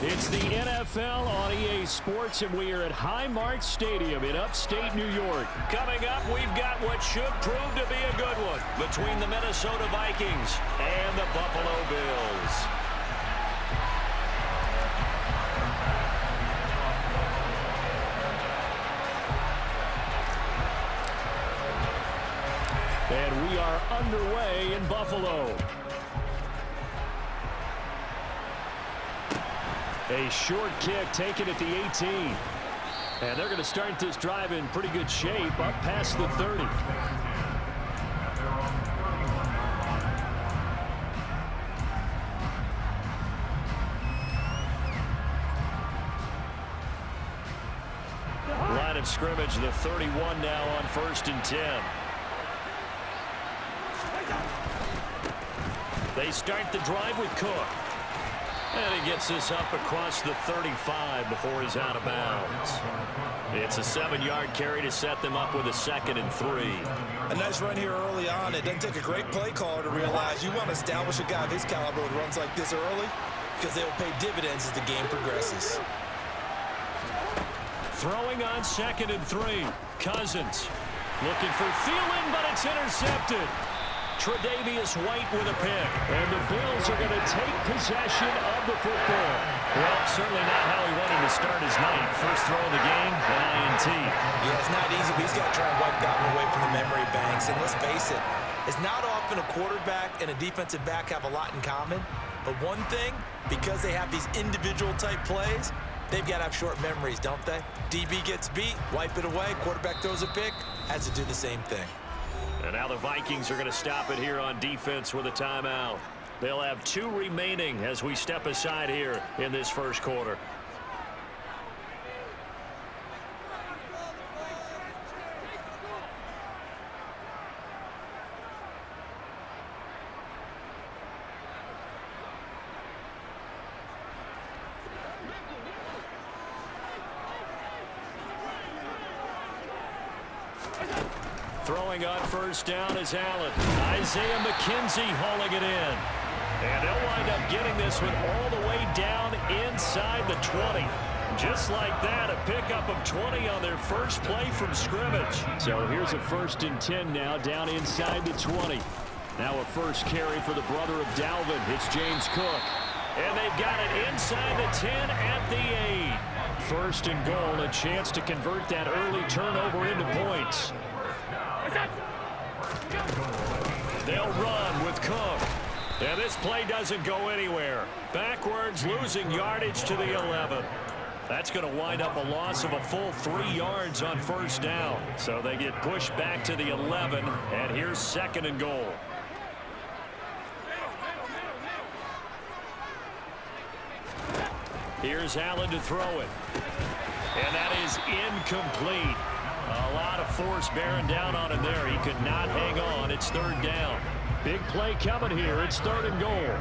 It's the NFL on EA Sports, and we are at Highmark Stadium in upstate New York. Coming up, we've got what should prove to be a good one between the Minnesota Vikings and the Buffalo Bills. And we are underway in Buffalo. A short kick taken at the 18. And they're going to start this drive in pretty good shape up past the 30. Line of scrimmage, the 31 now on 1st and 10. They start the drive with Cook. And he gets this up across the 35 before he's out of bounds. It's a 7-yard carry to set them up with a 2nd and 3. A nice run here early on. It doesn't take a great play caller to realize you want to establish a guy of his caliber with runs like this early because they will pay dividends as the game progresses. Throwing on 2nd and 3. Cousins looking for Thielen, but it's intercepted. Tre'Davious White with a pick. And the Bills are going to take possession of the football. Well, certainly not how he wanted to start his night. First throw of the game, an INT. Yeah, it's not easy, but he's got to try and wipe that one away from the memory banks. And let's face it, it's not often a quarterback and a defensive back have a lot in common. But one thing, because they have these individual type plays, they've got to have short memories, don't they? DB gets beat, wipe it away, quarterback throws a pick, has to do the same thing. And now the Vikings are going to stop it here on defense with a timeout. They'll have 2 remaining as we step aside here in this first quarter. Throwing on 1st down is Allen. Isaiah McKenzie hauling it in. And they'll wind up getting this one all the way down inside the 20. Just like that, a pickup of 20 on their first play from scrimmage. So here's a 1st and 10 now down inside the 20. Now a first carry for the brother of Dalvin. It's James Cook. And they've got it inside the 10 at the 8. 1st and goal, a chance to convert that early turnover into points. They'll run with Cook. And this play doesn't go anywhere. Backwards, losing yardage to the 11. That's going to wind up a loss of a full 3 yards on 1st down. So they get pushed back to the 11, and here's 2nd and goal. Here's Allen to throw it. And that is incomplete. A lot of force bearing down on him there. He could not hang on. It's 3rd down. Big play coming here. It's 3rd and goal.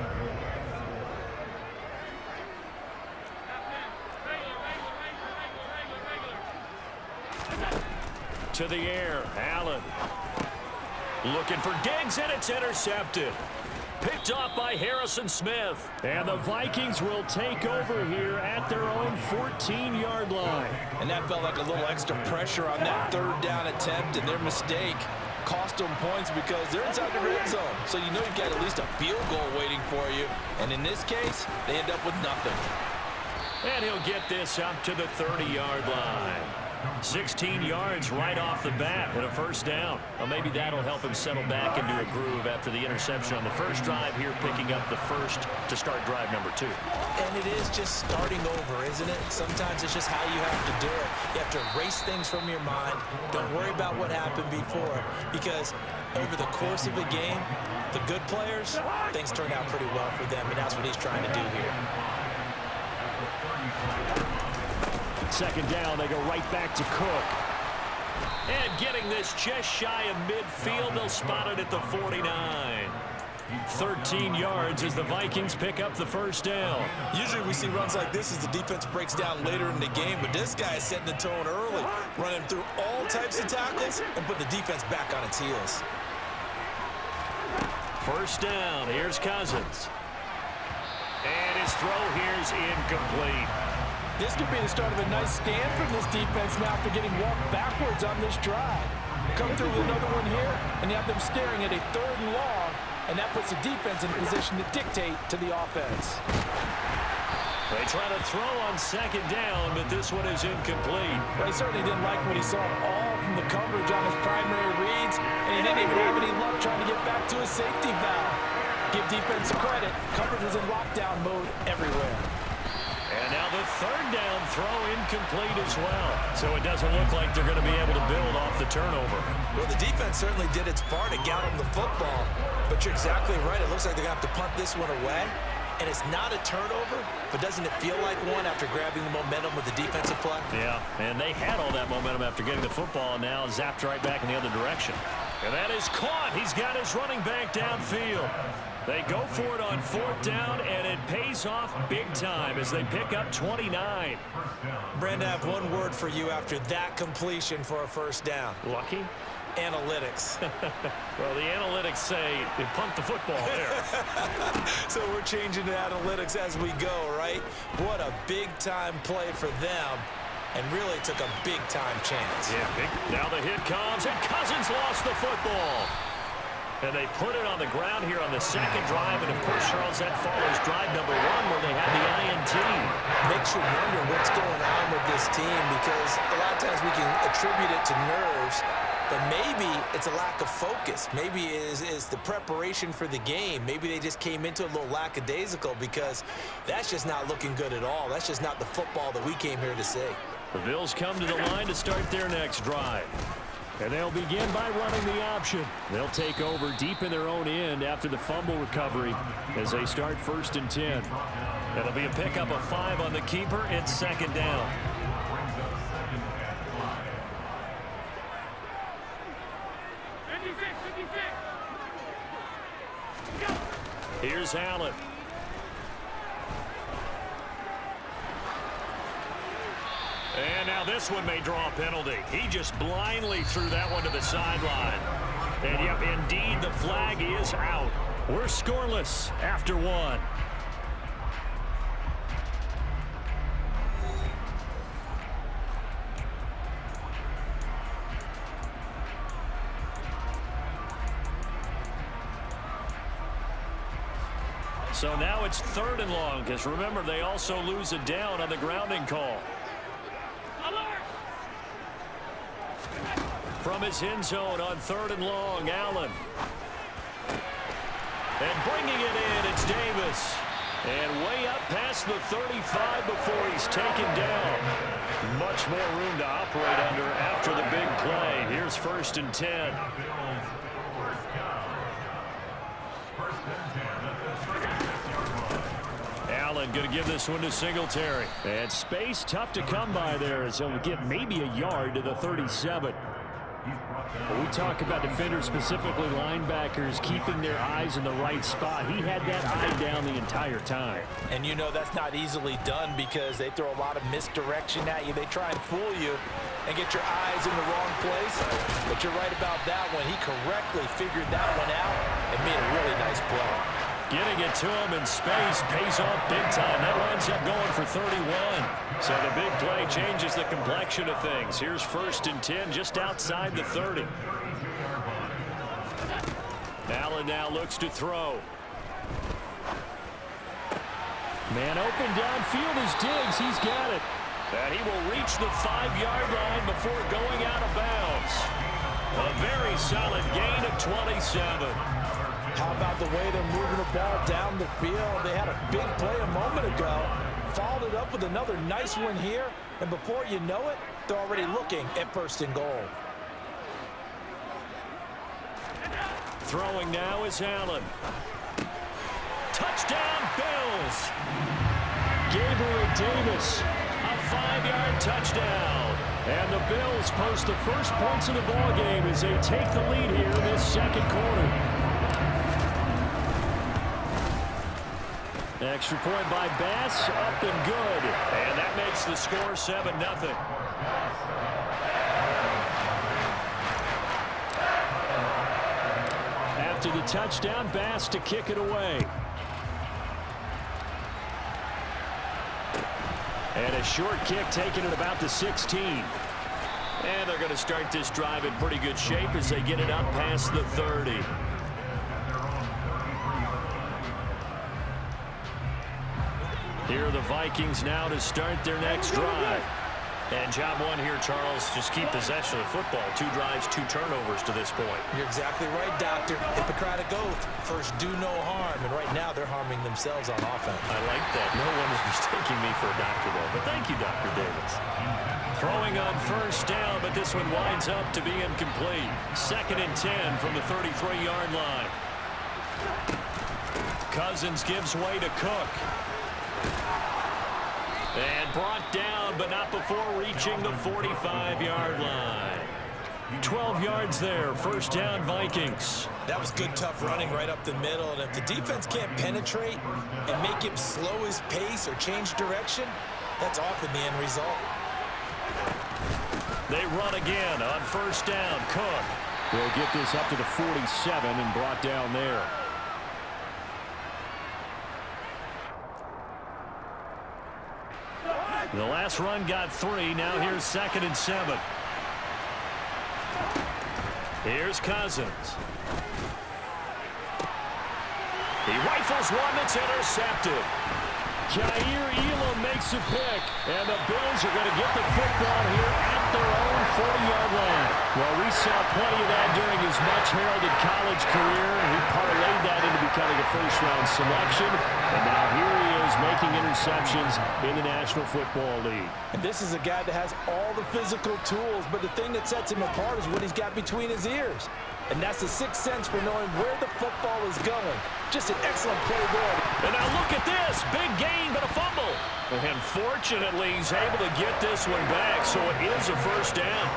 To the air. Allen. Looking for Diggs, and it's intercepted. Picked off by Harrison Smith. And the Vikings will take over here at their own 14-yard line. And that felt like a little extra pressure on that 3rd down attempt, and their mistake cost them points because they're inside the red zone. So you know you've got at least a field goal waiting for you. And in this case, they end up with nothing. And he'll get this up to the 30-yard line. 16 yards right off the bat and a 1st down. Well, maybe that'll help him settle back into a groove after the interception on the first drive here, picking up the first to start drive number 2. And it is just starting over, isn't it? Sometimes it's just how you have to do it. You have to erase things from your mind. Don't worry about what happened before, because over the course of a game, the good players, things turn out pretty well for them, and that's what he's trying to do here. 2nd down, they go right back to Cook. And getting this just shy of midfield, they'll spot it at the 49. 13 yards as the Vikings pick up the 1st down. Usually we see runs like this as the defense breaks down later in the game, but this guy is setting the tone early, running through all types of tackles and put the defense back on its heels. 1st down, here's Cousins. And his throw here's incomplete. This could be the start of a nice stand from this defense now after getting walked backwards on this drive. Come through with another one here, and you have them staring at a 3rd and long, and that puts the defense in a position to dictate to the offense. They try to throw on 2nd down, but this one is incomplete. Well, he certainly didn't like what he saw at all from the coverage on his primary reads, and he didn't even have any luck trying to get back to his safety valve. Give defense credit. Coverage was in lockdown mode everywhere. And now the 3rd down throw incomplete as well. So it doesn't look like they're going to be able to build off the turnover. Well, the defense certainly did its part to get them the football. But you're exactly right. It looks like they're going to have to punt this one away. And it's not a turnover, but doesn't it feel like one after grabbing the momentum with the defensive play? Yeah, and they had all that momentum after getting the football, and now zapped right back in the other direction. And that is caught. He's got his running back downfield. They go for it on 4th down, and it pays off big time as they pick up 29. Brandon, I have one word for you after that completion for a 1st down. Lucky? Analytics. Well, the analytics say they punt the football there. So we're changing to analytics as we go, right? What a big-time play for them, and really took a big-time chance. Yeah, now the hit comes, and Cousins lost the football. And they put it on the ground here on the 2nd drive, and of course, Charles, that follows drive number 1 where they had the INT. Makes you wonder what's going on with this team, because a lot of times we can attribute it to nerves, but maybe it's a lack of focus. Maybe it is the preparation for the game. Maybe they just came into a little lackadaisical, because that's just not looking good at all. That's just not the football that we came here to see. The Bills come to the line to start their next drive. And they'll begin by running the option. They'll take over deep in their own end after the fumble recovery as they start 1st and 10. It'll be a pickup of 5 on the keeper. It's 2nd down. Here's Allen. And now this one may draw a penalty. He just blindly threw that one to the sideline. And yep, indeed, the flag is out. We're scoreless after 1. So now it's 3rd and long, because remember, they also lose a down on the grounding call. From his end zone on 3rd and long, Allen. And bringing it in, it's Davis. And way up past the 35 before he's taken down. Much more room to operate under after the big play. Here's 1st and 10. Allen going to give this one to Singletary. And space tough to come by there as he'll get maybe a yard to the 37. We talk about defenders, specifically linebackers, keeping their eyes in the right spot. He had that eye down the entire time. And you know that's not easily done because they throw a lot of misdirection at you. They try and fool you and get your eyes in the wrong place. But you're right about that one. He correctly figured that one out and made a really nice play. Getting it to him in space pays off big time. That winds up going for 31. So the big play changes the complexion of things. Here's 1st and 10 just outside the 30. Allen now looks to throw. Man open downfield is Diggs. He's got it. And he will reach the 5-yard line before going out of bounds. A very solid gain of 27. How about the way they're moving the ball down the field? They had a big play a moment ago. Followed it up with another nice one here. And before you know it, they're already looking at 1st and goal. Throwing now is Allen. Touchdown, Bills. Gabriel Davis, a 5-yard touchdown. And the Bills post the first points of the ball game as they take the lead here in this 2nd quarter. Extra point by Bass, up and good. And that makes the score 7-0. After the touchdown, Bass to kick it away. And a short kick taken at about the 16. And they're going to start this drive in pretty good shape as they get it up past the 30. Here are the Vikings now to start their next drive. And job one here, Charles, just keep possession of the football. 2 drives, 2 turnovers to this point. You're exactly right, Doctor. Hippocratic oath. First, do no harm. And right now, they're harming themselves on offense. I like that. No one is mistaking me for a doctor, though. But thank you, Dr. Davis. Throwing on first down, but this one winds up to be incomplete. 2nd and 10 from the 33-yard line. Cousins gives way to Cook. And brought down, but not before reaching the 45-yard line. 12 yards there, first down Vikings. That was good, tough running right up the middle. And if the defense can't penetrate and make him slow his pace or change direction, that's often the end result. They run again on first down. Cook will get this up to the 47 and brought down there. The last run got 3. Now here's 2nd and 7. Here's Cousins. He rifles one that's intercepted. Jair Elam makes a pick, and the Bills are going to get the football here at their own 40-yard line. Well, we saw plenty of that during his much-heralded college career. He parlayed that into becoming a first-round selection, and now here he is making interceptions in the National Football League. And this is a guy that has all the physical tools, but the thing that sets him apart is what he's got between his ears. And that's the sixth sense for knowing where the football is going. Just an excellent play there. And now look at this. Big gain, but a fumble. And fortunately, he's able to get this one back, so it is a first down.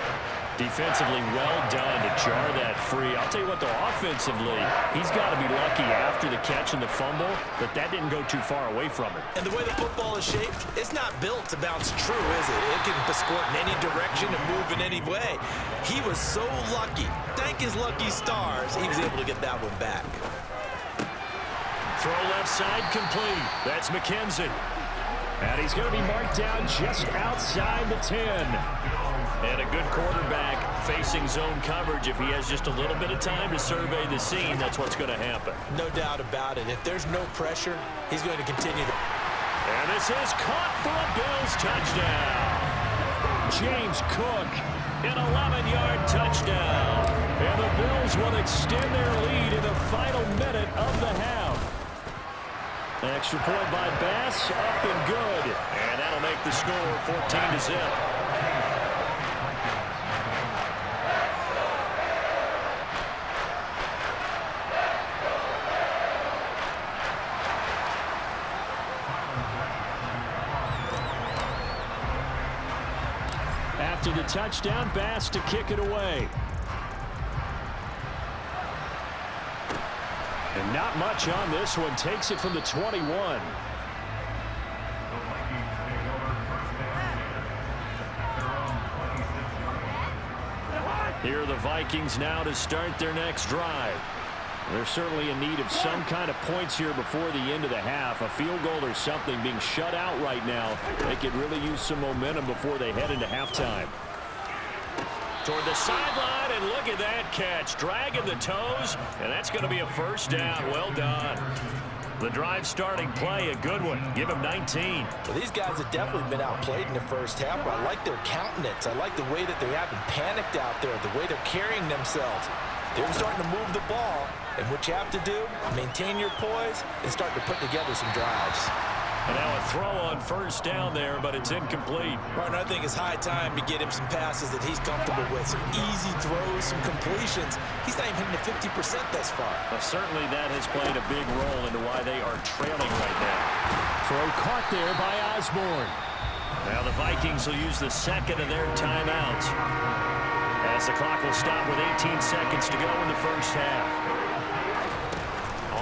Defensively well done to jar that free. I'll tell you what, though, offensively, he's got to be lucky after the catch and the fumble that didn't go too far away from him. And the way the football is shaped, it's not built to bounce true, is it? It can squirt in any direction and move in any way. He was so lucky. Thank his lucky stars, he was able to get that one back. Throw left side complete. That's McKenzie. And he's going to be marked down just outside the 10. And a good quarterback facing zone coverage. If he has just a little bit of time to survey the scene, that's what's going to happen. No doubt about it. If there's no pressure, he's going to continue to... And this is caught for a Bills touchdown. James Cook, an 11-yard touchdown. And the Bills will extend their lead in the final minute of the half. An extra point by Bass, up and good. And that'll make the score 14-0. After the touchdown, Bass to kick it away. And not much on this one. Takes it from the 21. Here are the Vikings now to start their next drive. They're certainly in need of some kind of points here before the end of the half. A field goal or something. Being shut out right now, they could really use some momentum before they head into halftime. Toward the sideline, and look at that catch. Dragging the toes, and that's going to be a first down. Well done. The drive starting play, a good one. Give him 19. Well, these guys have definitely been outplayed in the first half, but I like their countenance. I like the way that they haven't panicked out there, the way they're carrying themselves. They're starting to move the ball, and what you have to do, maintain your poise and start to put together some drives. And now a throw on first down there, but it's incomplete. Martin, I think it's high time to get him some passes that he's comfortable with. Some easy throws, some completions. He's not even hitting the 50% thus far. Well, certainly that has played a big role into why they are trailing right now. Throw caught there by Osborne. Now the Vikings will use the second of their timeouts, as the clock will stop with 18 seconds to go in the first half.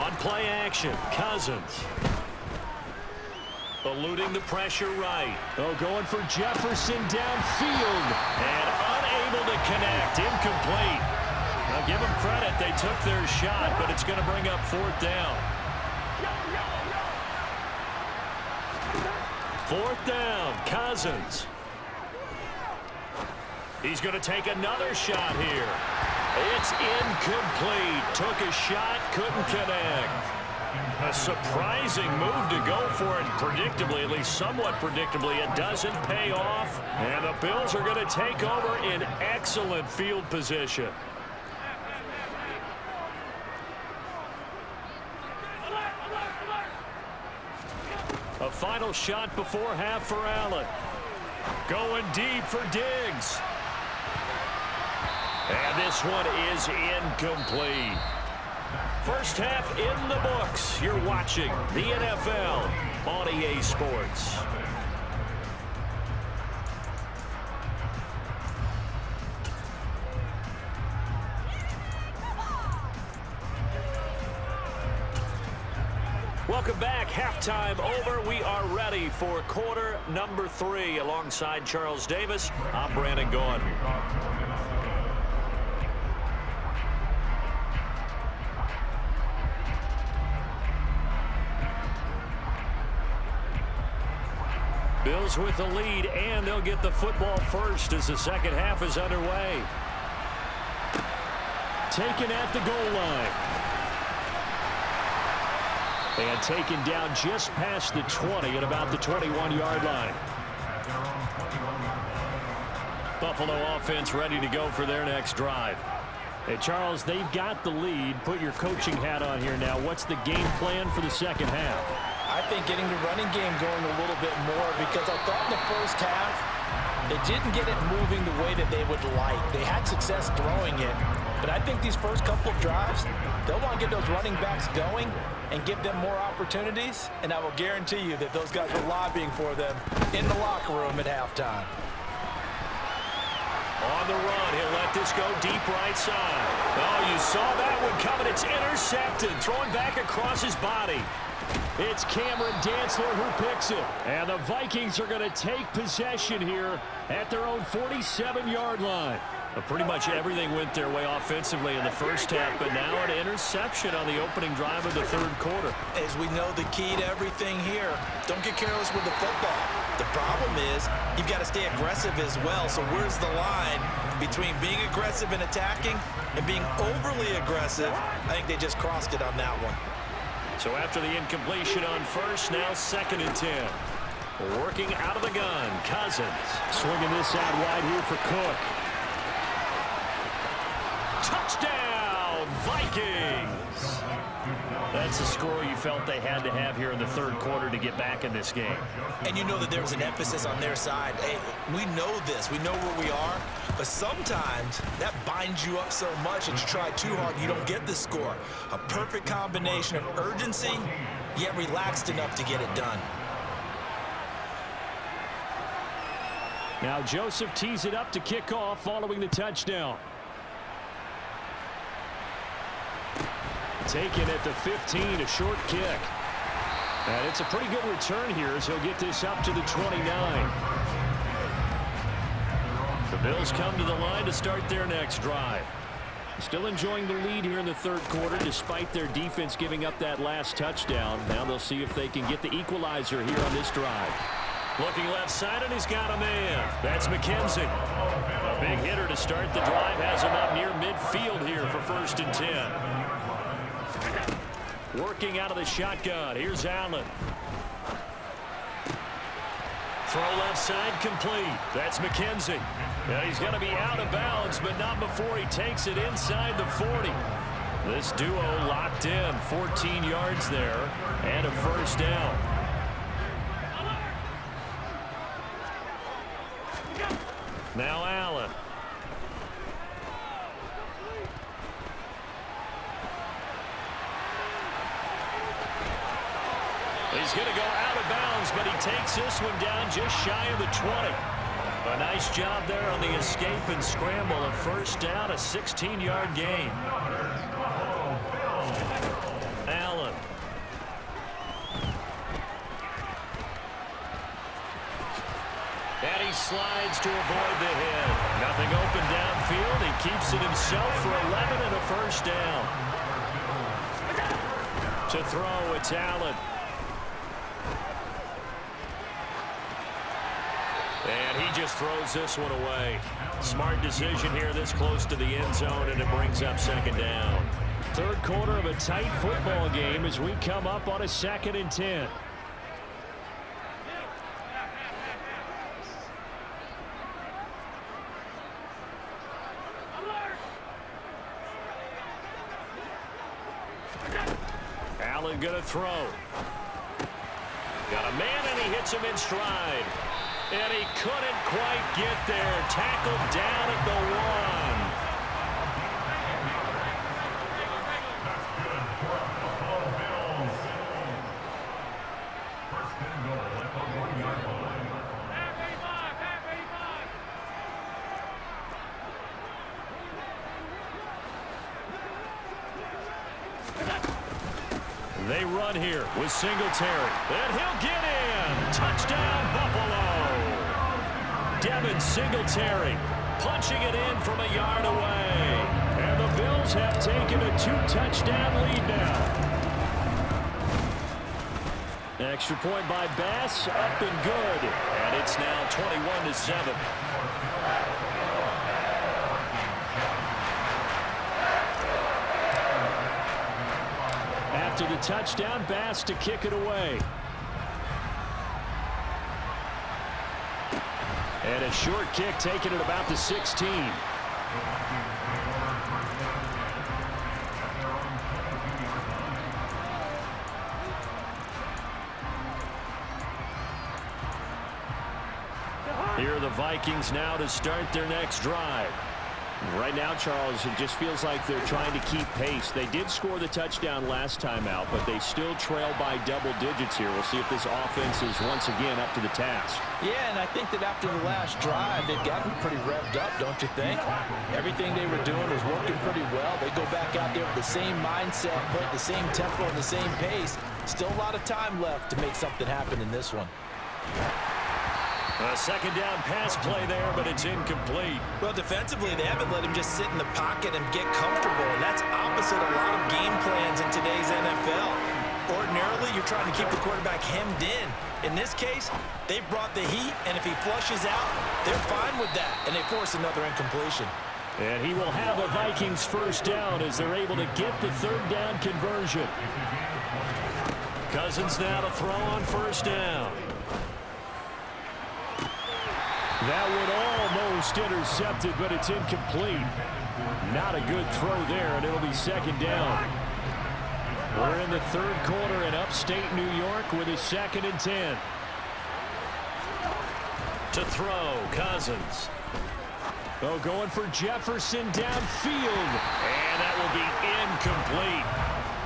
On play action, Cousins. Eluding the pressure right. Oh, going for Jefferson downfield. And unable to connect. Incomplete. Now give them credit. They took their shot, but it's going to bring up fourth down. 4th down, Cousins. He's going to take another shot here. It's incomplete. Took a shot, couldn't connect. A surprising move to go for it. Predictably, at least somewhat predictably, it doesn't pay off. And the Bills are going to take over in excellent field position. A final shot before half for Allen. Going deep for Diggs. And this one is incomplete. First half in the books. You're watching the NFL on EA Sports. Welcome back. Halftime over. We are ready for quarter number 3. Alongside Charles Davis, I'm Brandon Gaughan. Bills with the lead, and they'll get the football first as the second half is underway. Taken at the goal line. And taken down just past the 20 at about the 21-yard line. Buffalo offense ready to go for their next drive. Hey, Charles, they've got the lead. Put your coaching hat on here now. What's the game plan for the second half? I think getting the running game going a little bit more, because I thought in the first half they didn't get it moving the way that they would like. They had success throwing it, but I think these first couple of drives, they'll want to get those running backs going and give them more opportunities, and I will guarantee you that those guys were lobbying for them in the locker room at halftime. On the run, he'll let this go deep right side. Oh, you saw that one coming. It's intercepted. Throwing back across his body. It's Cameron Dantzler who picks it. And the Vikings are going to take possession here at their own 47-yard line. Pretty much everything went their way offensively in the first half, but now an interception on the opening drive of the third quarter. As we know, the key to everything here, don't get careless with the football. The problem is you've got to stay aggressive as well. So where's the line between being aggressive and attacking and being overly aggressive? I think they just crossed it on that one. So after the incompletion on first, now 2nd and 10. Working out of the gun, Cousins. Swinging this out wide here for Cook. Touchdown, Vikings! That's the score you felt they had to have here in the third quarter to get back in this game. And you know that there's an emphasis on their side. Hey, we know this. We know where we are. But sometimes that binds you up so much that you try too hard, you don't get the score. A perfect combination of urgency, yet relaxed enough to get it done. Now Joseph tees it up to kick off following the touchdown. Taken at the 15, a short kick. And it's a pretty good return here as he'll get this up to the 29. The Bills come to the line to start their next drive. Still enjoying the lead here in the third quarter despite their defense giving up that last touchdown. Now they'll see if they can get the equalizer here on this drive. Looking left side, and he's got a man. That's McKenzie. A big hitter to start the drive. Has him up near midfield here for 1st and 10. Working out of the shotgun. Here's Allen. Throw left side complete. That's McKenzie. Now he's going to be out of bounds, but not before he takes it inside the 40. This duo locked in. 14 yards there and a 1st down. Now Allen. He's going to go out of bounds, but he takes this one down just shy of the 20. A nice job there on the escape and scramble. A 1st down, a 16-yard gain. Allen. And he slides to avoid the hit. Nothing open downfield. He keeps it himself for 11 and a 1st down. To throw, it's Allen. And he just throws this one away. Smart decision here this close to the end zone, and it brings up second down. Third quarter of a tight football game as we come up on a 2nd and 10. Allen gonna throw. Got a man, and he hits him in stride. And he couldn't quite get there. Tackled down at the 1. They run here with Singletary. And he'll get in. Touchdown, Buffalo. Devin Singletary punching it in from a yard away. And the Bills have taken a 2-touchdown lead now. Extra point by Bass, up and good. And it's now 21-7. After the touchdown, Bass to kick it away. And a short kick taken at about the 16. Here are the Vikings now to start their next drive. Right now, Charles, it just feels like they're trying to keep pace. They did score the touchdown last time out, but they still trail by double digits here. We'll see if this offense is once again up to the task. Yeah, and I think that after the last drive, they've gotten pretty revved up, don't you think? Everything they were doing was working pretty well. They go back out there with the same mindset, put the same tempo and the same pace. Still a lot of time left to make something happen in this one. A second down pass play there, but it's incomplete. Well, defensively, they haven't let him just sit in the pocket and get comfortable, and that's opposite a lot of game plans in today's NFL. Ordinarily, you're trying to keep the quarterback hemmed in. In this case, they've brought the heat, and if he flushes out, they're fine with that, and they force another incompletion. And he will have a Vikings first down as they're able to get the third down conversion. Cousins now to throw on first down. That one almost intercepted, but it's incomplete. Not a good throw there, and it'll be second down. We're in the third quarter in upstate New York with a 2nd and 10. To throw, Cousins. Oh, going for Jefferson downfield. And that will be incomplete.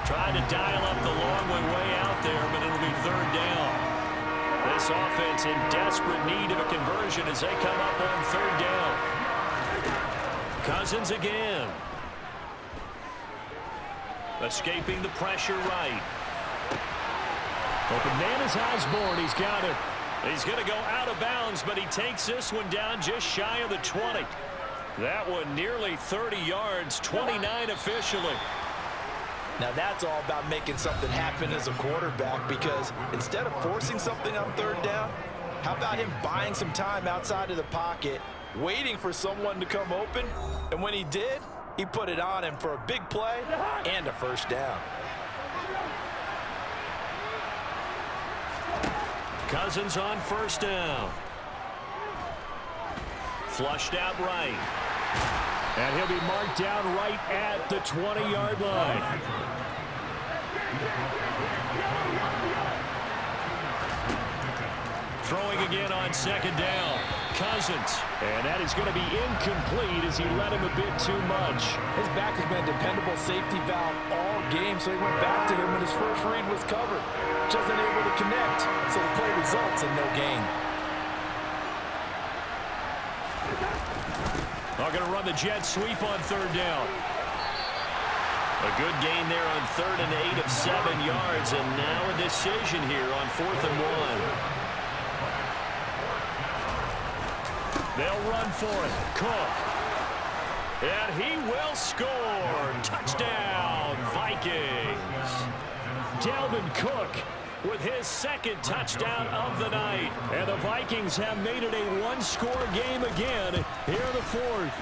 Trying to dial up the long way out there, but it'll be third down. This offense in desperate need of a conversion as they come up on third down. Cousins again. Escaping the pressure right. Open man is Osborne. He's got it. He's going to go out of bounds, but he takes this one down just shy of the 20. That one nearly 30 yards, 29 officially. Now that's all about making something happen as a quarterback, because instead of forcing something on third down, how about him buying some time outside of the pocket, waiting for someone to come open, and when he did, he put it on him for a big play and a first down. Cousins on first down. Flushed out right. And he'll be marked down right at the 20-yard line. Throwing again on second down. Cousins. And that is going to be incomplete as he let him a bit too much. His back has been a dependable safety valve all game, so he went back to him when his first read was covered. Just unable to connect, so the play results in no gain. They're going to run the jet sweep on third down. A good gain there on 3rd and 8 of 7 yards, and now a decision here on 4th and 1. They'll run for it. Cook. And he will score. Touchdown, Vikings. Dalvin Cook with his second touchdown of the night. And the Vikings have made it a one-score game again here in the fourth.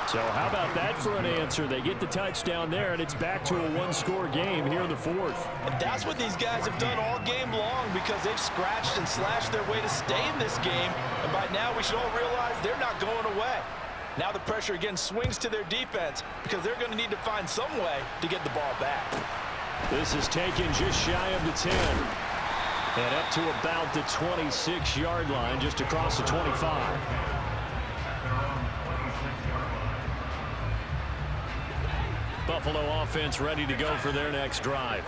So how about that for an answer? They get the touchdown there, and it's back to a one-score game here in the fourth. And that's what these guys have done all game long because they've scratched and slashed their way to stay in this game. And by now, we should all realize they're not going away. Now the pressure again swings to their defense because they're going to need to find some way to get the ball back. This is taken just shy of the 10. And up to about the 26-yard line, just across the 25. Buffalo offense ready to go for their next drive.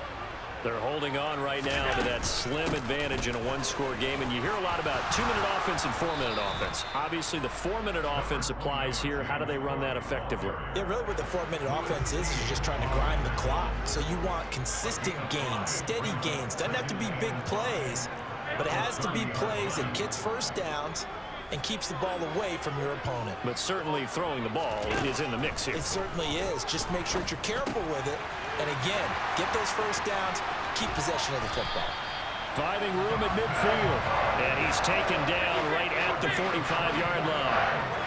They're holding on right now to that slim advantage in a one-score game, and you hear a lot about 2-minute offense and 4-minute offense. Obviously, the 4-minute offense applies here. How do they run that effectively? Yeah, really what the 4-minute offense is you're just trying to grind the clock. So you want consistent gains, steady gains. Doesn't have to be big plays, but it has to be plays that gets first downs and keeps the ball away from your opponent. But certainly throwing the ball is in the mix here. It certainly is. Just make sure that you're careful with it. And again, get those first downs, keep possession of the football. Finding room at midfield. And he's taken down right at the 45-yard line.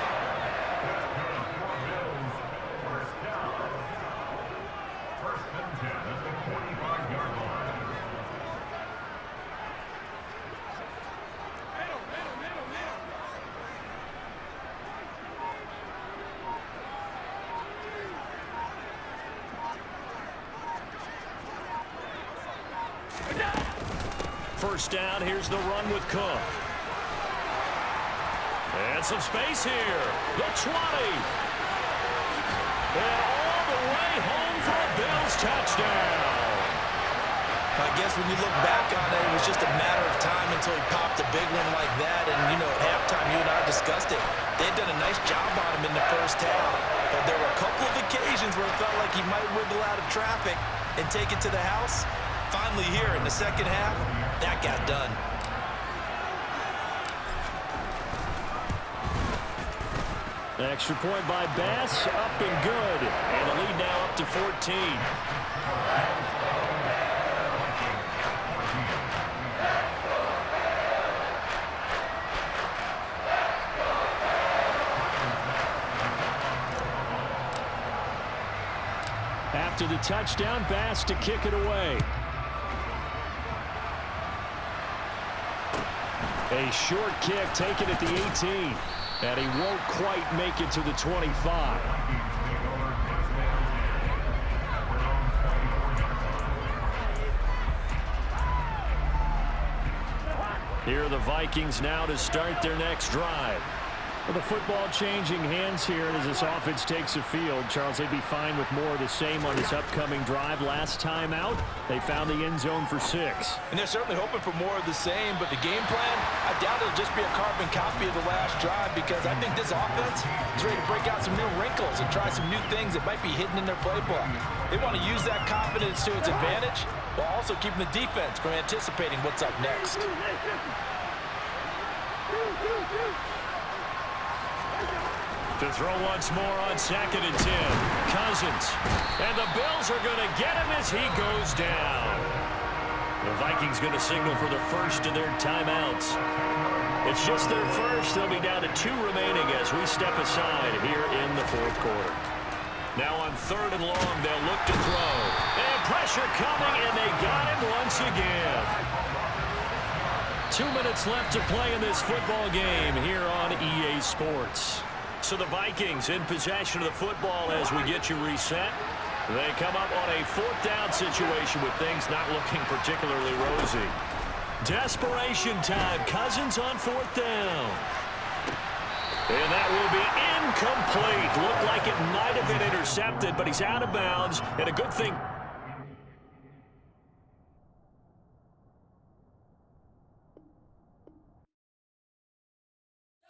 First down, here's the run with Cook. And some space here. The 20. And all the way home for a Bills touchdown. I guess when you look back on it, it was just a matter of time until he popped a big one like that. And, you know, at halftime, you and I discussed it. They had done a nice job on him in the first half. But there were a couple of occasions where it felt like he might wiggle out of traffic and take it to the house. Finally here in the second half, that got done. Extra point by Bass, up and good. And the lead now up to 14. After the touchdown, Bass to kick it away. A short kick taken at the 18. And he won't quite make it to the 25. Here are the Vikings now to start their next drive. Well, the football changing hands here as this offense takes the field. Charles, they'd be fine with more of the same on this upcoming drive. Last time out, they found the end zone for 6. And they're certainly hoping for more of the same, but the game plan, I doubt it'll just be a carbon copy of the last drive because I think this offense is ready to break out some new wrinkles and try some new things that might be hidden in their playbook. They want to use that confidence to its advantage while also keeping the defense from anticipating what's up next. To throw once more on 2nd and 10. Cousins. And the Bills are going to get him as he goes down. The Vikings going to signal for the first of their timeouts. It's just their first. They'll be down to 2 remaining as we step aside here in the fourth quarter. Now on 3rd and long, they'll look to throw. And pressure coming, and they got him once again. 2 minutes left to play in this football game here on EA Sports. So the Vikings in possession of the football as we get you reset. They come up on a 4th down situation with things not looking particularly rosy. Desperation time. Cousins on 4th down. And that will be incomplete. Looked like it might have been intercepted, but he's out of bounds. And a good thing.